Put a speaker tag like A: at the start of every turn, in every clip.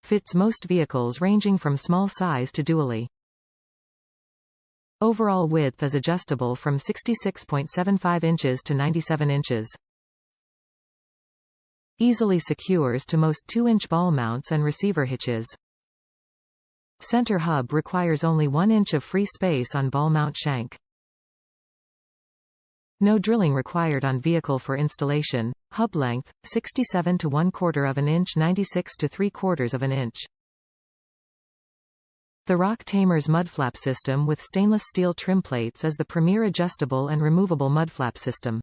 A: Fits most vehicles ranging from small size to dually. Overall width is adjustable from 66.75 inches to 97 inches. Easily secures to most 2-inch ball mounts and receiver hitches. Center hub requires only 1 inch of free space on ball mount shank. No drilling required on vehicle for installation. Hub length, 67 to 1/4 inch 96 to 3/4 inch. The Rock Tamers Mudflap System with stainless steel trim plates is the premier adjustable and removable mudflap system.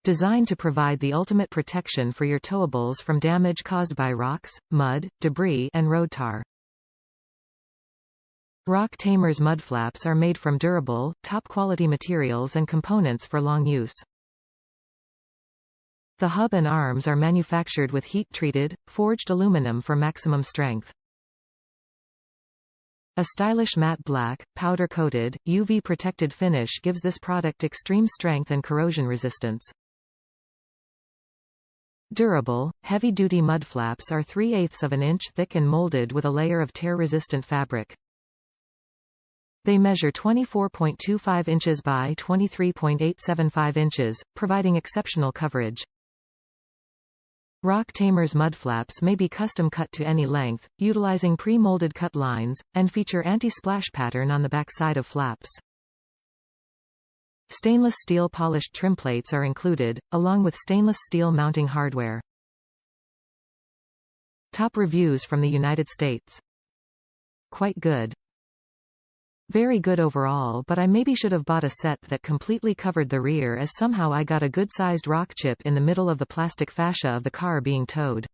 A: Designed to provide the ultimate protection for your towables from damage caused by rocks, mud, debris, and road tar. Rock Tamers mudflaps are made from durable, top-quality materials and components for long use. The hub and arms are manufactured with heat-treated, forged aluminum for maximum strength. A stylish matte black, powder-coated, UV-protected finish gives this product extreme strength and corrosion resistance. Durable, heavy-duty mudflaps are 3/8 inch thick and molded with a layer of tear-resistant fabric. They measure 24.25 inches by 23.875 inches, providing exceptional coverage. Rock Tamers mudflaps may be custom cut to any length, utilizing pre-molded cut lines, and feature anti-splash pattern on the back side of flaps. Stainless steel polished trim plates are included, along with stainless steel mounting hardware. Top reviews from the United States. Quite good. Very good overall, but I maybe should have bought a set that completely covered the rear, as somehow I got a good-sized rock chip in the middle of the plastic fascia of the car being towed.